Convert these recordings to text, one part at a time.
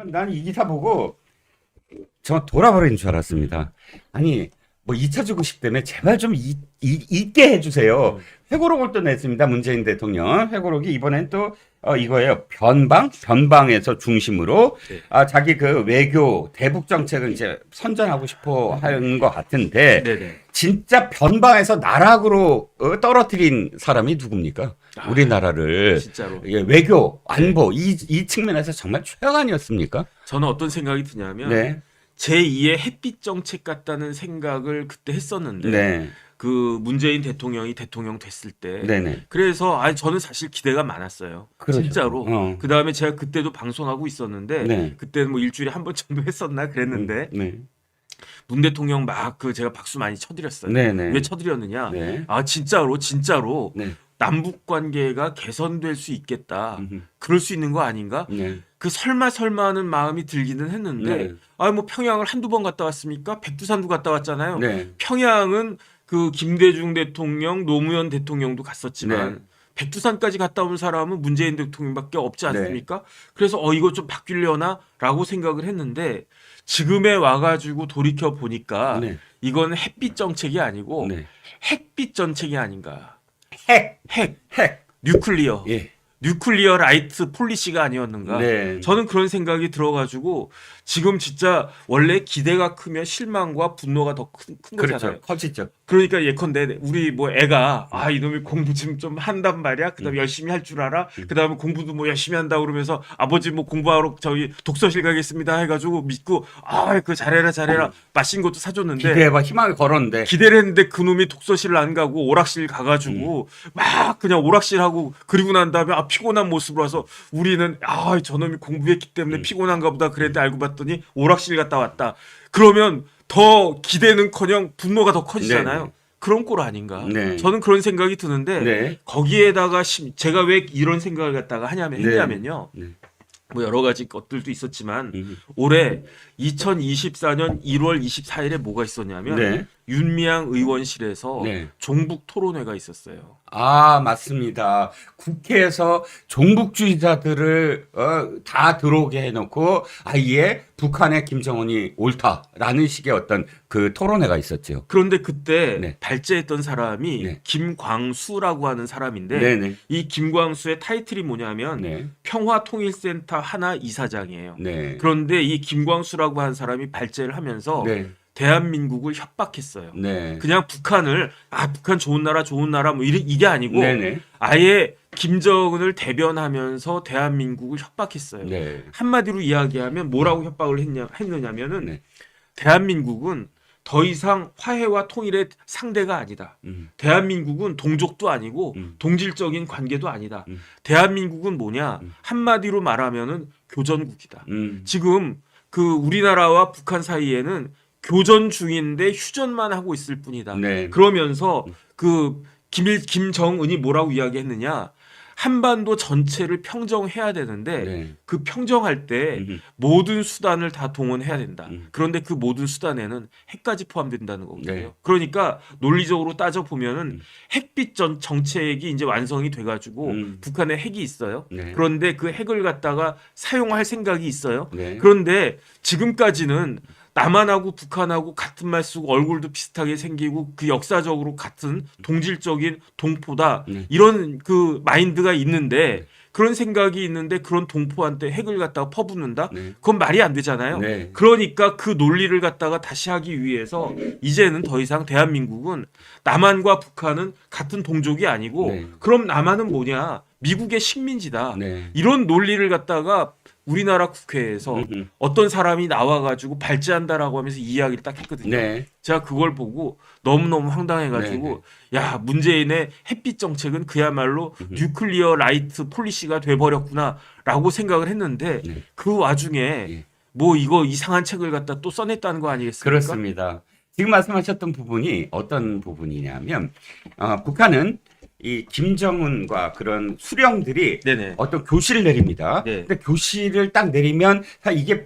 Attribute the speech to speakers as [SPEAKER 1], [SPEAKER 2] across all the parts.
[SPEAKER 1] 난 이 기사 보고 저 돌아버린 줄 알았습니다. 아니, 뭐 2차 주고식 때문에 제발 좀 있게 해주세요.
[SPEAKER 2] 음.
[SPEAKER 1] 회고록을 또 냈습니다. 문재인 대통령. 회고록이 이번엔 또 이거예요. 변방에서 중심으로
[SPEAKER 2] 네.
[SPEAKER 1] 자기 그 외교 대북 정책을 이제 선전하고 싶어 하는 것 같은데
[SPEAKER 2] 네네.
[SPEAKER 1] 진짜 변방에서 나락으로 떨어뜨린 사람이 누굽니까?
[SPEAKER 2] 아,
[SPEAKER 1] 우리나라를.
[SPEAKER 2] 진짜로.
[SPEAKER 1] 예, 외교, 안보 이 측면에서 정말 최악 아니었습니까?
[SPEAKER 2] 저는 어떤 생각이 드냐면
[SPEAKER 1] 네,
[SPEAKER 2] 제2의 햇빛 정책 같다는 생각을 그때 했었는데
[SPEAKER 1] 네,
[SPEAKER 2] 그 문재인 대통령이 대통령 됐을 때
[SPEAKER 1] 네, 네.
[SPEAKER 2] 그래서 저는 사실 기대가 많았어요.
[SPEAKER 1] 그렇죠.
[SPEAKER 2] 진짜로.
[SPEAKER 1] 어.
[SPEAKER 2] 그다음에 제가 그때도 방송하고 있었는데
[SPEAKER 1] 네.
[SPEAKER 2] 그때는 뭐 일주일에 한 번 정도 했었나 그랬는데
[SPEAKER 1] 네,
[SPEAKER 2] 문 대통령 막 그 제가 박수 많이 쳐드렸어요.
[SPEAKER 1] 네, 네.
[SPEAKER 2] 왜 쳐드렸느냐?
[SPEAKER 1] 네,
[SPEAKER 2] 진짜로
[SPEAKER 1] 네,
[SPEAKER 2] 남북 관계가 개선될 수 있겠다.
[SPEAKER 1] 음흠.
[SPEAKER 2] 그럴 수 있는 거 아닌가?
[SPEAKER 1] 네,
[SPEAKER 2] 그 설마 하는 마음이 들기는 했는데
[SPEAKER 1] 네.
[SPEAKER 2] 뭐 평양을 한두 번 갔다 왔습니까? 백두산도 갔다 왔잖아요.
[SPEAKER 1] 네,
[SPEAKER 2] 평양은 그 김대중 대통령, 노무현 대통령도 갔었지만
[SPEAKER 1] 네.
[SPEAKER 2] 백두산까지 갔다 온 사람은 문재인 대통령밖에 없지
[SPEAKER 1] 네.
[SPEAKER 2] 않습니까? 그래서 이거 좀 바뀌려나라고 생각을 했는데 지금에 와가지고 돌이켜 보니까
[SPEAKER 1] 네.
[SPEAKER 2] 이건 햇빛 정책이 아니고
[SPEAKER 1] 네.
[SPEAKER 2] 핵빛 정책이 아닌가.
[SPEAKER 1] 핵,
[SPEAKER 2] 핵,
[SPEAKER 1] 핵.
[SPEAKER 2] 뉴클리어.
[SPEAKER 1] 예.
[SPEAKER 2] 뉴클리어 라이트 폴리시가 아니었는가.
[SPEAKER 1] 네.
[SPEAKER 2] 저는 그런 생각이 들어가지고 지금 진짜 원래 기대가 크면 실망과 분노가 더 큰 거잖아요.
[SPEAKER 1] 그렇죠. 커지죠.
[SPEAKER 2] 그러니까 예컨대 우리 뭐 애가 이놈이 공부 좀 한단 말이야. 그다음에 열심히 할 줄 알아. 그다음에 공부도 뭐 열심히 한다 그러면서 아버지 뭐 공부하러 저기 독서실 가겠습니다 해가지고 믿고 그 잘해라 맛있는 것도 사줬는데
[SPEAKER 1] 기대해봐. 희망을 걸었는데.
[SPEAKER 2] 기대를 했는데 그놈이 독서실 안 가고 오락실 가가지고 막 그냥 오락실 하고 그리고 난 다음에 피곤한 모습으로 와서 우리는 저놈이 공부했기 때문에 피곤한가 보다 그랬는데 알고 봤더니 오락실 갔다 왔다. 그러면 더 기대는커녕 분노가 더 커지잖아요.
[SPEAKER 1] 네.
[SPEAKER 2] 그런 꼴 아닌가.
[SPEAKER 1] 네.
[SPEAKER 2] 저는 그런 생각이 드는데
[SPEAKER 1] 네.
[SPEAKER 2] 거기에다가 제가 왜 이런 생각을 갖다가
[SPEAKER 1] 네.
[SPEAKER 2] 했냐면요.
[SPEAKER 1] 네.
[SPEAKER 2] 뭐 여러 가지 것들도 있었지만
[SPEAKER 1] 음.
[SPEAKER 2] 올해 2024년 1월 24일에 뭐가 있었냐면
[SPEAKER 1] 네.
[SPEAKER 2] 윤미향 의원실에서
[SPEAKER 1] 네.
[SPEAKER 2] 종북 토론회가 있었어요.
[SPEAKER 1] 맞습니다. 국회에서 종북주의자들을 다 들어오게 해놓고 아예 북한의 김정은이 옳다라는 식의 어떤 그 토론회가 있었죠.
[SPEAKER 2] 그런데 그때
[SPEAKER 1] 네.
[SPEAKER 2] 발제했던 사람이
[SPEAKER 1] 네.
[SPEAKER 2] 김광수라고 하는 사람인데
[SPEAKER 1] 네네.
[SPEAKER 2] 이 김광수의 타이틀이 뭐냐면
[SPEAKER 1] 네.
[SPEAKER 2] 평화통일센터 하나 이사장이에요.
[SPEAKER 1] 네.
[SPEAKER 2] 그런데 이 김광수라고 하는 사람이 발제를 하면서
[SPEAKER 1] 네.
[SPEAKER 2] 대한민국을 협박했어요.
[SPEAKER 1] 네.
[SPEAKER 2] 그냥 북한을 북한 좋은 나라 뭐 이게 아니고
[SPEAKER 1] 네네.
[SPEAKER 2] 아예 김정은을 대변하면서 대한민국을 협박했어요.
[SPEAKER 1] 네.
[SPEAKER 2] 한마디로 이야기하면 뭐라고 협박을 했느냐면은
[SPEAKER 1] 네.
[SPEAKER 2] 대한민국은 더 이상 화해와 통일의 상대가 아니다. 대한민국은 동족도 아니고 동질적인 관계도 아니다. 대한민국은 뭐냐? 한마디로 말하면은 교전국이다. 지금 그 우리나라와 북한 사이에는 교전 중인데 휴전만 하고 있을 뿐이다.
[SPEAKER 1] 네.
[SPEAKER 2] 그러면서 그 김정은이 뭐라고 이야기했느냐? 한반도 전체를 평정해야 되는데
[SPEAKER 1] 네.
[SPEAKER 2] 그 평정할 때 모든 수단을 다 동원해야 된다. 그런데 그 모든 수단에는 핵까지 포함된다는 거거든요.
[SPEAKER 1] 네.
[SPEAKER 2] 그러니까 논리적으로 따져 보면은 햇빛 정책이 이제 완성이 돼가지고 북한에 핵이 있어요.
[SPEAKER 1] 네.
[SPEAKER 2] 그런데 그 핵을 갖다가 사용할 생각이 있어요.
[SPEAKER 1] 네.
[SPEAKER 2] 그런데 지금까지는 남한하고 북한하고 같은 말 쓰고 얼굴도 비슷하게 생기고 그 역사적으로 같은 동질적인 동포다 이런 그 마인드가 있는데 그런 생각이 있는데 그런 동포한테 핵을 갖다가 퍼붓는다? 그건 말이 안 되잖아요.
[SPEAKER 1] 네.
[SPEAKER 2] 그러니까 그 논리를 갖다가 다시 하기 위해서 이제는 더 이상 대한민국은 남한과 북한은 같은 동족이 아니고
[SPEAKER 1] 네.
[SPEAKER 2] 그럼 남한은 뭐냐? 미국의 식민지다.
[SPEAKER 1] 네.
[SPEAKER 2] 이런 논리를 갖다가 우리나라 국회에서 어떤 사람이 나와가지고 발제한다라고 하면서 이야기를 딱 했거든요.
[SPEAKER 1] 네.
[SPEAKER 2] 제가 그걸 보고 너무너무 황당해가지고 야 문재인의 햇빛 정책은 그야말로 뉴클리어 라이트 폴리시가 돼버렸구나라고 생각을 했는데 그 와중에 뭐 이거 이상한 책을 갖다 또 써냈다는 거 아니겠습니까?
[SPEAKER 1] 그렇습니다. 지금 말씀하셨던 부분이 어떤 부분이냐면 북한은 이 김정은과 그런 수령들이
[SPEAKER 2] 네네.
[SPEAKER 1] 어떤 교실을 내립니다.
[SPEAKER 2] 네.
[SPEAKER 1] 근데 교실을 딱 내리면 이게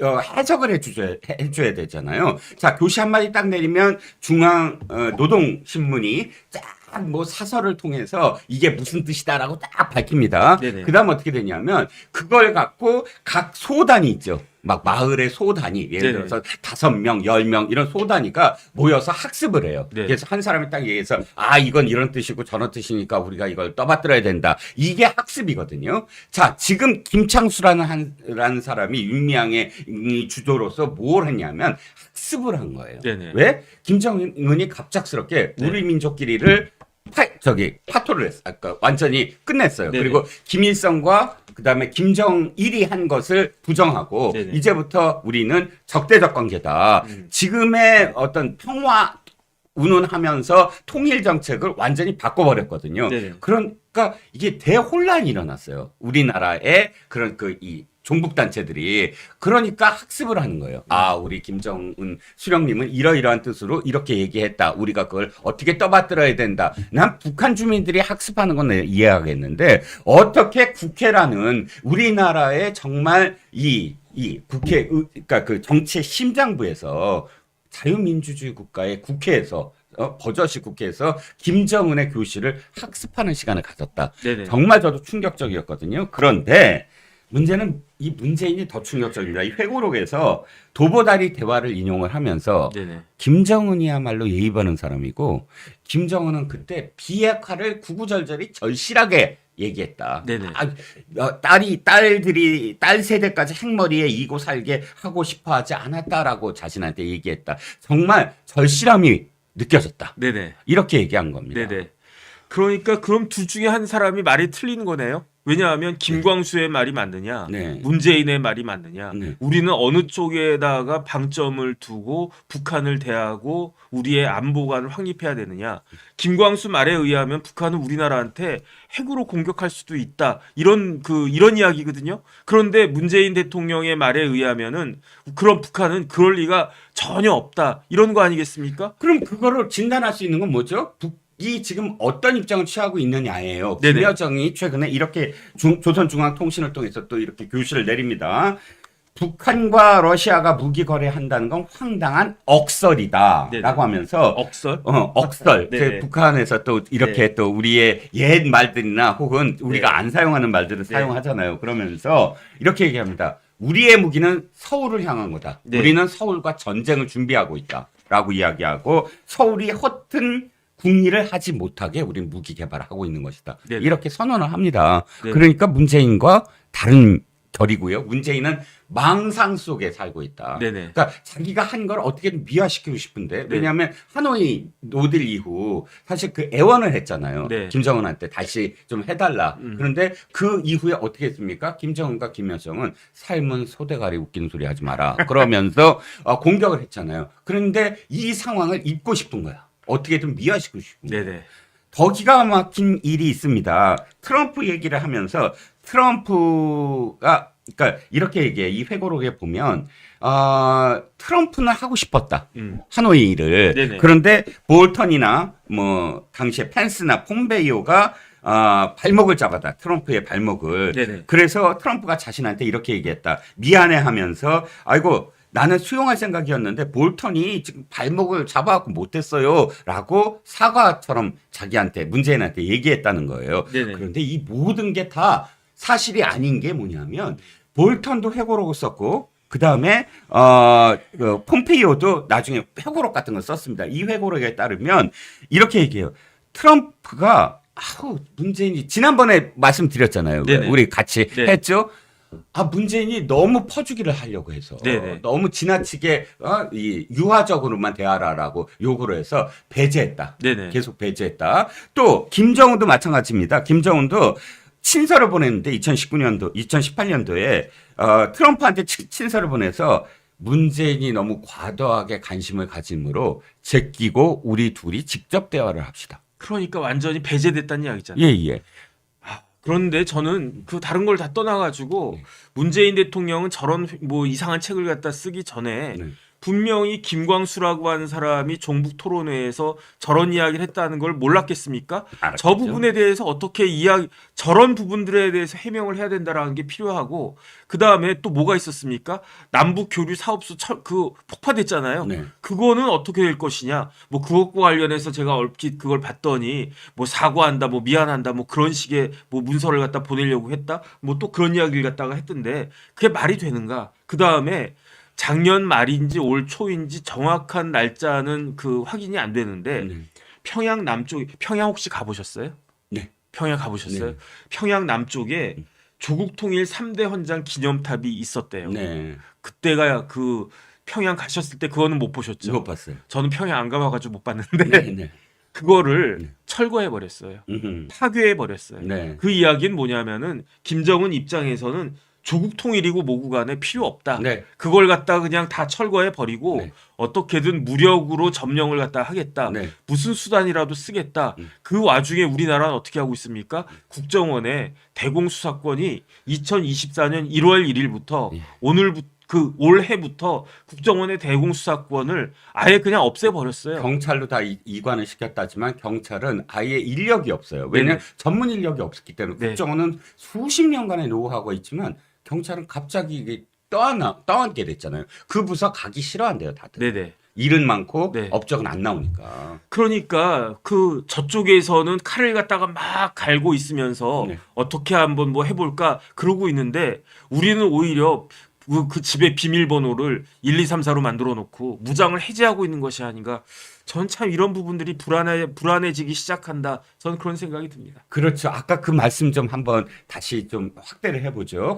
[SPEAKER 1] 해석을 해줘야 되잖아요. 자, 교시 한마디 딱 내리면 중앙 노동신문이 쫙 뭐 사설을 통해서 이게 무슨 뜻이다라고 딱 밝힙니다.
[SPEAKER 2] 네네.
[SPEAKER 1] 그다음 어떻게 되냐면 그걸 갖고 각 소단이 있죠. 막 마을의 소단이 예를
[SPEAKER 2] 네네.
[SPEAKER 1] 들어서 5명, 10명 이런 소단위가 모여서 학습을 해요.
[SPEAKER 2] 네.
[SPEAKER 1] 그래서 한 사람이 딱 얘기해서 이건 이런 뜻이고 저런 뜻이니까 우리가 이걸 떠받들어야 된다. 이게 학습이거든요. 자, 지금 김창수라는 사람이 윤미향의 이 주도로서 뭘 했냐면 학습을 한 거예요.
[SPEAKER 2] 네네.
[SPEAKER 1] 왜? 김정은이 갑작스럽게
[SPEAKER 2] 네.
[SPEAKER 1] 우리 민족끼리를 파토를 했어. 아까 완전히 끝냈어요.
[SPEAKER 2] 네네.
[SPEAKER 1] 그리고 김일성과 그다음에 김정일이 한 것을 부정하고
[SPEAKER 2] 네네.
[SPEAKER 1] 이제부터 우리는 적대적 관계다. 지금의 어떤 평화 운운하면서 통일 정책을 완전히 바꿔버렸거든요.
[SPEAKER 2] 네네.
[SPEAKER 1] 그러니까 이게 대혼란이 일어났어요. 우리나라의 그런 이 종북 단체들이 그러니까 학습을 하는 거예요. 우리 김정은 수령님은 이러이러한 뜻으로 이렇게 얘기했다. 우리가 그걸 어떻게 떠받들어야 된다. 난 북한 주민들이 학습하는 건 이해하겠는데 어떻게 국회라는 우리나라의 정말 이 국회 그러니까 그 정치의 심장부에서 자유민주주의 국가의 국회에서 버젓이 국회에서 김정은의 교실을 학습하는 시간을 가졌다.
[SPEAKER 2] 네네.
[SPEAKER 1] 정말 저도 충격적이었거든요. 그런데 문제는 이 문재인이 더 충격적입니다. 이 회고록에서 도보다리 대화를 인용을 하면서
[SPEAKER 2] 네네.
[SPEAKER 1] 김정은이야말로 예의 바른 사람이고 김정은은 그때 비핵화를 구구절절히 절실하게 얘기했다.
[SPEAKER 2] 네네.
[SPEAKER 1] 딸 세대까지 핵머리에 이고 살게 하고 싶어 하지 않았다라고 자신한테 얘기했다. 정말 절실함이 느껴졌다.
[SPEAKER 2] 네네.
[SPEAKER 1] 이렇게 얘기한 겁니다.
[SPEAKER 2] 네네. 그러니까 그럼 둘 중에 한 사람이 말이 틀리는 거네요. 왜냐하면 김광수의 말이 맞느냐,
[SPEAKER 1] 네.
[SPEAKER 2] 문재인의 말이 맞느냐,
[SPEAKER 1] 네.
[SPEAKER 2] 우리는 어느 쪽에다가 방점을 두고 북한을 대하고 우리의 안보관을 확립해야 되느냐. 김광수 말에 의하면 북한은 우리나라한테 핵으로 공격할 수도 있다. 이런 이야기거든요. 그런데 문재인 대통령의 말에 의하면은 그런 북한은 그럴 리가 전혀 없다. 이런 거 아니겠습니까?
[SPEAKER 1] 그럼 그거를 진단할 수 있는 건 뭐죠? 이 지금 어떤 입장을 취하고 있느냐예요.
[SPEAKER 2] 네네.
[SPEAKER 1] 김여정이 최근에 이렇게 조선중앙통신을 통해서 또 이렇게 교시를 내립니다. 북한과 러시아가 무기 거래한다는 건 황당한 억설이다라고
[SPEAKER 2] 네네.
[SPEAKER 1] 하면서
[SPEAKER 2] 억설?
[SPEAKER 1] 억설.
[SPEAKER 2] 네네.
[SPEAKER 1] 북한에서 또 이렇게
[SPEAKER 2] 네.
[SPEAKER 1] 또 우리의 옛 말들이나 혹은 우리가
[SPEAKER 2] 네.
[SPEAKER 1] 안 사용하는 말들을
[SPEAKER 2] 네.
[SPEAKER 1] 사용하잖아요. 그러면서 이렇게 얘기합니다. 우리의 무기는 서울을 향한 거다.
[SPEAKER 2] 네.
[SPEAKER 1] 우리는 서울과 전쟁을 준비하고 있다라고 이야기하고 서울이 허튼 국리를 하지 못하게 우리는 무기 개발을 하고 있는 것이다.
[SPEAKER 2] 네네.
[SPEAKER 1] 이렇게 선언을 합니다.
[SPEAKER 2] 네네.
[SPEAKER 1] 그러니까 문재인과 다른 결이고요. 문재인은 망상 속에 살고 있다.
[SPEAKER 2] 네네.
[SPEAKER 1] 그러니까 자기가 한 걸 어떻게든 미화시키고 싶은데
[SPEAKER 2] 네.
[SPEAKER 1] 왜냐하면 하노이 노딜 이후 사실 그 애원을 했잖아요.
[SPEAKER 2] 네.
[SPEAKER 1] 김정은한테 다시 좀 해달라.
[SPEAKER 2] 음.
[SPEAKER 1] 그런데 그 이후에 어떻게 했습니까? 김정은과 김여정은 삶은 소대가리 웃기는 소리 하지 마라. 그러면서 공격을 했잖아요. 그런데 이 상황을 잊고 싶은 거야. 어떻게든 미화시키고 싶은 거야.
[SPEAKER 2] 네네.
[SPEAKER 1] 더 기가 막힌 일이 있습니다. 트럼프 얘기를 하면서 트럼프가 그러니까 이렇게 얘기해. 이 회고록에 보면 트럼프는 하고 싶었다. 하노이 일을.
[SPEAKER 2] 네네.
[SPEAKER 1] 그런데 볼턴이나 뭐 당시에 펜스나 폼베이오가 발목을 잡았다. 트럼프의 발목을.
[SPEAKER 2] 네네.
[SPEAKER 1] 그래서 트럼프가 자신한테 이렇게 얘기했다. 미안해하면서 아이고 나는 수용할 생각이었는데 볼턴이 지금 발목을 잡아갖고 못했어요. 라고 사과처럼 자기한테 문재인한테 얘기했다는 거예요.
[SPEAKER 2] 네네.
[SPEAKER 1] 그런데 이 모든 게 다 사실이 아닌 게 뭐냐면 볼턴도 회고록을 썼고 그 다음에 폼페이오도 나중에 회고록 같은 걸 썼습니다. 이 회고록에 따르면 이렇게 얘기해요. 트럼프가 문재인이 지난번에 말씀드렸잖아요.
[SPEAKER 2] 네네.
[SPEAKER 1] 우리 같이
[SPEAKER 2] 네.
[SPEAKER 1] 했죠. 문재인이 너무 퍼주기를 하려고 해서
[SPEAKER 2] 네네.
[SPEAKER 1] 너무 지나치게 이 유화적으로만 대하라라고 요구를 해서 배제했다.
[SPEAKER 2] 네네.
[SPEAKER 1] 계속 배제했다. 또 김정은도 마찬가지입니다. 김정은도 친서를 보냈는데 2018년도에 트럼프한테 친서를 보내서 문재인이 너무 과도하게 관심을 가짐으로 제끼고 우리 둘이 직접 대화를 합시다.
[SPEAKER 2] 그러니까 완전히 배제됐다는 이야기잖아요.
[SPEAKER 1] 예.
[SPEAKER 2] 그런데 저는 그 다른 걸 다 떠나가지고 문재인 대통령은 저런 뭐 이상한 책을 갖다 쓰기 전에
[SPEAKER 1] 네.
[SPEAKER 2] 분명히 김광수라고 하는 사람이 종북 토론회에서 저런 이야기를 했다는 걸 몰랐겠습니까?
[SPEAKER 1] 알았겠죠.
[SPEAKER 2] 저 부분에 대해서 어떻게 저런 부분들에 대해서 해명을 해야 된다라는 게 필요하고, 그 다음에 또 뭐가 있었습니까? 남북 교류 사업소 폭파됐잖아요.
[SPEAKER 1] 네.
[SPEAKER 2] 그거는 어떻게 될 것이냐? 뭐 그것과 관련해서 제가 얼핏 그걸 봤더니 뭐 사과한다, 뭐 미안한다, 뭐 그런 식의 뭐 문서를 갖다 보내려고 했다, 뭐 또 그런 이야기를 갖다가 했던데 그게 말이 되는가? 그 다음에 작년 말인지 올 초인지 정확한 날짜는 그 확인이 안 되는데
[SPEAKER 1] 네.
[SPEAKER 2] 평양 남쪽, 평양 혹시 가보셨어요?
[SPEAKER 1] 네.
[SPEAKER 2] 평양 가보셨어요?
[SPEAKER 1] 네.
[SPEAKER 2] 평양 남쪽에 조국 통일 3대 헌장 기념탑이 있었대요.
[SPEAKER 1] 네.
[SPEAKER 2] 그때가 그 평양 가셨을 때 그거는 못 보셨죠?
[SPEAKER 1] 못 봤어요.
[SPEAKER 2] 저는 평양 안 가봐가지고 못 봤는데
[SPEAKER 1] 네. 네.
[SPEAKER 2] 그거를
[SPEAKER 1] 네.
[SPEAKER 2] 철거해 버렸어요.
[SPEAKER 1] 음흠.
[SPEAKER 2] 파괴해 버렸어요.
[SPEAKER 1] 네.
[SPEAKER 2] 그 이야기는 뭐냐면은 김정은 입장에서는 조국 통일이고 뭐고 간에 필요 없다.
[SPEAKER 1] 네.
[SPEAKER 2] 그걸 갖다 그냥 다 철거해 버리고
[SPEAKER 1] 네.
[SPEAKER 2] 어떻게든 무력으로 점령을 갖다 하겠다.
[SPEAKER 1] 네.
[SPEAKER 2] 무슨 수단이라도 쓰겠다. 그 와중에 우리나라는 어떻게 하고 있습니까? 국정원의 대공수사권이 2024년 1월 1일부터
[SPEAKER 1] 예.
[SPEAKER 2] 올해부터 국정원의 대공수사권을 아예 그냥 없애버렸어요.
[SPEAKER 1] 경찰로 다 이관을 시켰다지만 경찰은 아예 인력이 없어요. 왜냐하면
[SPEAKER 2] 네네.
[SPEAKER 1] 전문 인력이 없기 때문에
[SPEAKER 2] 네.
[SPEAKER 1] 국정원은 수십 년간의 노하우가 있지만 경찰은 갑자기 이게 떠안게 됐잖아요. 그 부서 가기 싫어한대요, 다들.
[SPEAKER 2] 네네.
[SPEAKER 1] 일은 많고
[SPEAKER 2] 네.
[SPEAKER 1] 업적은 안 나오니까.
[SPEAKER 2] 그러니까 그 저쪽에서는 칼을 갖다가 막 갈고 있으면서
[SPEAKER 1] 네.
[SPEAKER 2] 어떻게 한번 뭐 해볼까 그러고 있는데 우리는 오히려 그 집의 비밀번호를 1, 2, 3, 4로 만들어 놓고 무장을 해제하고 있는 것이 아닌가. 전 참 이런 부분들이 불안해지기 시작한다. 저는 그런 생각이 듭니다.
[SPEAKER 1] 그렇죠. 아까 그 말씀 좀 한번 다시 좀 확대를 해보죠.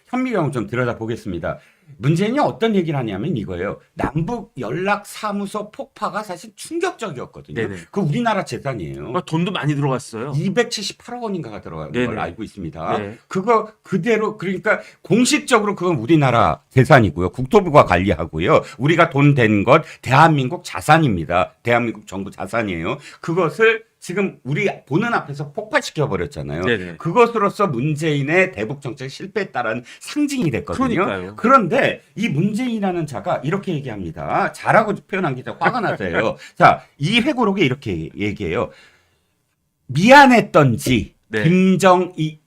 [SPEAKER 1] 현미경을 좀 들여다보겠습니다. 문재인이 어떤 얘기를 하냐면 이거예요. 남북 연락사무소 폭파가 사실 충격적이었거든요.
[SPEAKER 2] 네네.
[SPEAKER 1] 그 우리나라 재산이에요.
[SPEAKER 2] 그러니까 돈도 많이 들어갔어요.
[SPEAKER 1] 278억 원인가가 들어간
[SPEAKER 2] 네네.
[SPEAKER 1] 걸 알고 있습니다.
[SPEAKER 2] 네.
[SPEAKER 1] 그거 그대로 그러니까 공식적으로 그건 우리나라 재산이고요. 국토부가 관리하고요. 우리가 돈 된 것 대한민국 자산입니다. 대한민국 정부 자산이에요. 그것을 지금 우리 보는 앞에서 폭파시켜 버렸잖아요.
[SPEAKER 2] 네네.
[SPEAKER 1] 그것으로서 문재인의 대북 정책 실패했다라는 상징이 됐거든요.
[SPEAKER 2] 그러니까요.
[SPEAKER 1] 그런데 이 문재인이라는 자가 이렇게 얘기합니다. 잘하고 표현한 게 화가 나세요. 자, 이 회고록에 이렇게 얘기해요. 미안했던지
[SPEAKER 2] 네.
[SPEAKER 1] 김정은이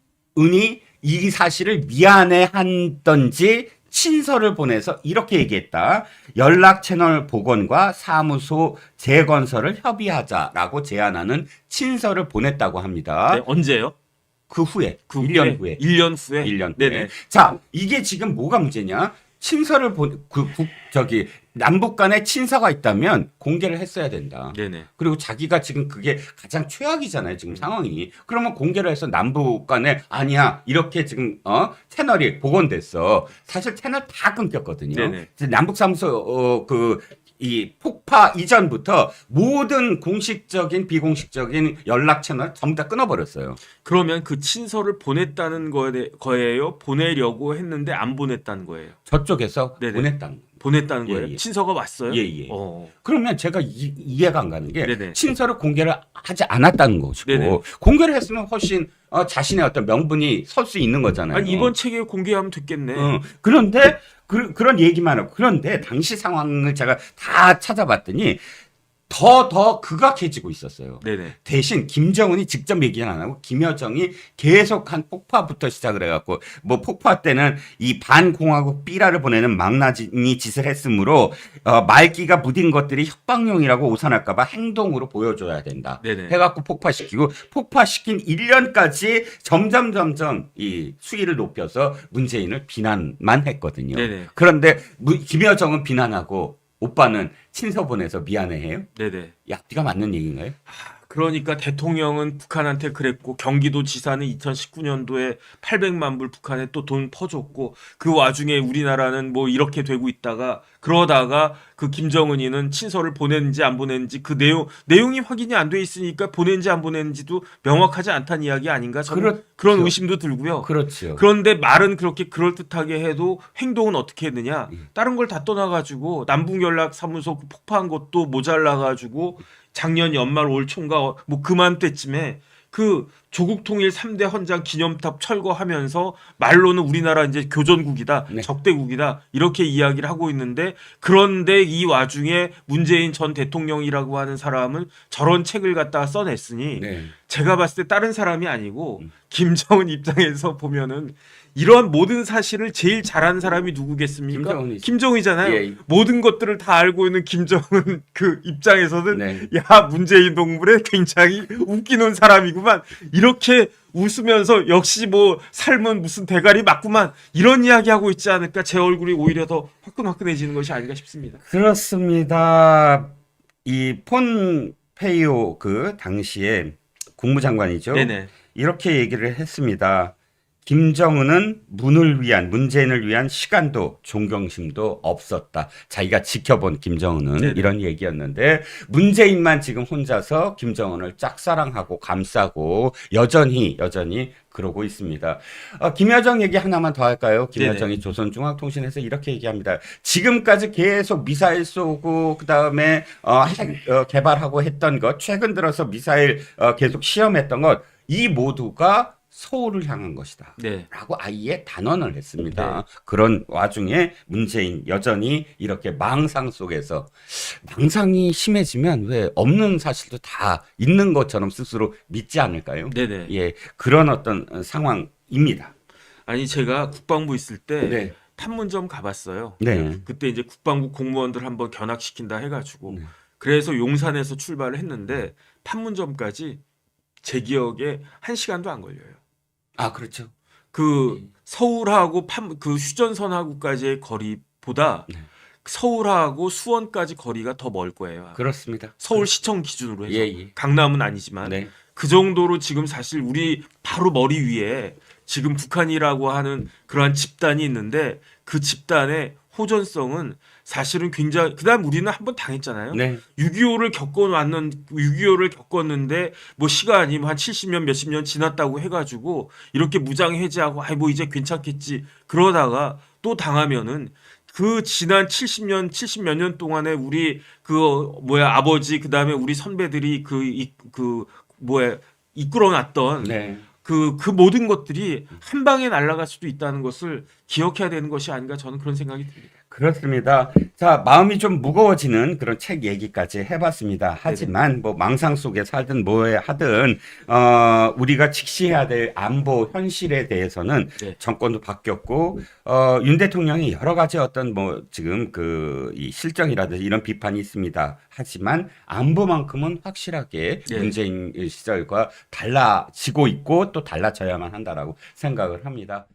[SPEAKER 1] 이 사실을 미안해한던지 친서를 보내서 이렇게 얘기했다. 연락 채널 복원과 사무소 재건설을 협의하자라고 제안하는 친서를 보냈다고 합니다.
[SPEAKER 2] 네, 언제요?
[SPEAKER 1] 그 후에,
[SPEAKER 2] 그
[SPEAKER 1] 1년 후에.
[SPEAKER 2] 1년 후에.
[SPEAKER 1] 1년
[SPEAKER 2] 네네.
[SPEAKER 1] 후에. 자, 이게 지금 뭐가 문제냐? 친서를 남북 간에 친서가 있다면 공개를 했어야 된다.
[SPEAKER 2] 네네.
[SPEAKER 1] 그리고 자기가 지금 그게 가장 최악이잖아요. 지금 상황이. 그러면 공개를 해서 남북 간에 아니야. 이렇게 지금 채널이 복원됐어. 사실 채널 다 끊겼거든요.
[SPEAKER 2] 네네.
[SPEAKER 1] 남북 사무소 이 폭파 이전부터 모든 공식적인 비공식적인 연락 채널 전부 다 끊어버렸어요.
[SPEAKER 2] 그러면 그 친서를 보냈다는 거예요? 보내려고 했는데 안 보냈다는 거예요?
[SPEAKER 1] 저쪽에서
[SPEAKER 2] 네네.
[SPEAKER 1] 보냈다는 거예요.
[SPEAKER 2] 보냈다는
[SPEAKER 1] 예,
[SPEAKER 2] 거예요?
[SPEAKER 1] 예.
[SPEAKER 2] 친서가 왔어요?
[SPEAKER 1] 예, 예.
[SPEAKER 2] 어.
[SPEAKER 1] 그러면 제가 이해가 안 가는 게
[SPEAKER 2] 네네.
[SPEAKER 1] 친서를 공개를 하지 않았다는 것이고
[SPEAKER 2] 네네.
[SPEAKER 1] 공개를 했으면 훨씬 자신의 어떤 명분이 설 수 있는 거잖아요.
[SPEAKER 2] 아니 이번 책에 공개하면 됐겠네.
[SPEAKER 1] 그런데 그런 얘기만 하고 그런데 당시 상황을 제가 다 찾아봤더니 더 극악해지고 있었어요.
[SPEAKER 2] 네네.
[SPEAKER 1] 대신 김정은이 직접 얘기는 안 하고 김여정이 계속 한 폭파부터 시작을 해갖고 뭐 폭파 때는 이 반공화국 삐라를 보내는 망나니 짓을 했으므로 말기가 무딘 것들이 협박용이라고 오산할까봐 행동으로 보여줘야 된다.
[SPEAKER 2] 네네.
[SPEAKER 1] 해갖고 폭파시킨 1년까지 점점 이 수위를 높여서 문재인을 비난만 했거든요.
[SPEAKER 2] 네네.
[SPEAKER 1] 그런데 김여정은 비난하고 오빠는 친서 보내서 미안해해요?
[SPEAKER 2] 네네.
[SPEAKER 1] 야, 네가 맞는 얘기인가요?
[SPEAKER 2] 그러니까 대통령은 북한한테 그랬고 경기도지사는 2019년도에 800만 불 북한에 또 돈 퍼줬고 그 와중에 우리나라는 뭐 이렇게 되고 있다가 그러다가 그 김정은이는 친서를 보냈는지 안 보냈는지 그 내용이 확인이 안 돼 있으니까 보냈는지 안 보냈는지도 명확하지 않다는 이야기 아닌가 저는
[SPEAKER 1] 그렇죠.
[SPEAKER 2] 그런 의심도 들고요.
[SPEAKER 1] 그렇죠.
[SPEAKER 2] 그런데 말은 그렇게 그럴듯하게 해도 행동은 어떻게 했느냐? 다른 걸 다 떠나가지고 남북연락사무소 폭파한 것도 모자라가지고 작년 연말 올 총각 뭐 그맘때쯤에 그 조국 통일 3대 헌장 기념탑 철거하면서 말로는 우리나라 이제 교전국이다,
[SPEAKER 1] 네.
[SPEAKER 2] 적대국이다 이렇게 이야기를 하고 있는데 그런데 이 와중에 문재인 전 대통령이라고 하는 사람은 저런 책을 갖다가 써냈으니
[SPEAKER 1] 네.
[SPEAKER 2] 제가 봤을 때 다른 사람이 아니고 김정은 입장에서 보면은 이런 모든 사실을 제일 잘하는 사람이 누구겠습니까?
[SPEAKER 1] 김정은이죠.
[SPEAKER 2] 김정은이잖아요.
[SPEAKER 1] 예.
[SPEAKER 2] 모든 것들을 다 알고 있는 김정은 그 입장에서는
[SPEAKER 1] 네.
[SPEAKER 2] 야 문재인 동물에 굉장히 웃기는 사람이구만. 이렇게 웃으면서 역시 뭐 삶은 무슨 대가리 맞구만 이런 이야기하고 있지 않을까. 제 얼굴이 오히려 더 화끈화끈해지는 것이 아닌가 싶습니다.
[SPEAKER 1] 그렇습니다. 이 폰페이오 그 당시에 국무장관이죠.
[SPEAKER 2] 네네.
[SPEAKER 1] 이렇게 얘기를 했습니다. 김정은은 문재인을 위한 시간도 존경심도 없었다. 자기가 지켜본 김정은은
[SPEAKER 2] 네네.
[SPEAKER 1] 이런 얘기였는데 문재인만 지금 혼자서 김정은을 짝사랑하고 감싸고 여전히 그러고 있습니다. 김여정 얘기 하나만 더 할까요? 김여정이
[SPEAKER 2] 네네.
[SPEAKER 1] 조선중앙통신에서 이렇게 얘기합니다. 지금까지 계속 미사일 쏘고 그다음에 핵 개발하고 했던 것, 최근 들어서 미사일 계속 시험했던 것, 이 모두가 서울을 향한 것이다.
[SPEAKER 2] 네.
[SPEAKER 1] 라고 아예 단언을 했습니다. 그런 와중에 문재인 여전히 이렇게 망상 속에서 망상이 심해지면 왜 없는 사실도 다 있는 것처럼 스스로 믿지 않을까요?
[SPEAKER 2] 네네.
[SPEAKER 1] 예, 그런 어떤 상황입니다.
[SPEAKER 2] 아니 제가 국방부 있을 때
[SPEAKER 1] 네.
[SPEAKER 2] 판문점 가봤어요.
[SPEAKER 1] 네.
[SPEAKER 2] 그때 이제 국방부 공무원들 한번 견학시킨다 해가지고
[SPEAKER 1] 네.
[SPEAKER 2] 그래서 용산에서 출발을 했는데 판문점까지 제 기억에 1시간도 안 걸려요.
[SPEAKER 1] 아, 그렇죠.
[SPEAKER 2] 그 서울하고 그 휴전선하고까지의 거리보다
[SPEAKER 1] 네.
[SPEAKER 2] 서울하고 수원까지 거리가 더 멀 거예요.
[SPEAKER 1] 그렇습니다.
[SPEAKER 2] 서울시청 기준으로 해서
[SPEAKER 1] 예, 예.
[SPEAKER 2] 강남은 아니지만
[SPEAKER 1] 네.
[SPEAKER 2] 그 정도로 지금 사실 우리 바로 머리 위에 지금 북한이라고 하는 그러한 집단이 있는데 그 집단의 호전성은 사실은 굉장히 그다음 우리는 한번 당했잖아요.
[SPEAKER 1] 네.
[SPEAKER 2] 6.25를 겪었는데 뭐 시간이 한 70년 몇십 년 지났다고 해가지고 이렇게 무장 해제하고 아이 뭐 이제 괜찮겠지 그러다가 또 당하면은 그 지난 70년 70 몇 년 동안에 우리 그 아버지 그다음에 우리 선배들이 이끌어놨던
[SPEAKER 1] 네.
[SPEAKER 2] 그 모든 것들이 한 방에 날아갈 수도 있다는 것을 기억해야 되는 것이 아닌가 저는 그런 생각이 듭니다.
[SPEAKER 1] 그렇습니다. 자, 마음이 좀 무거워지는 그런 책 얘기까지 해봤습니다. 하지만 뭐 망상 속에 살든 뭐에 하든 우리가 직시해야 될 안보 현실에 대해서는
[SPEAKER 2] 네.
[SPEAKER 1] 정권도 바뀌었고 윤 대통령이 여러 가지 어떤 뭐 지금 이 실정이라든지 이런 비판이 있습니다. 하지만 안보만큼은 확실하게
[SPEAKER 2] 네.
[SPEAKER 1] 문재인 시절과 달라지고 있고 또 달라져야만 한다라고 생각을 합니다.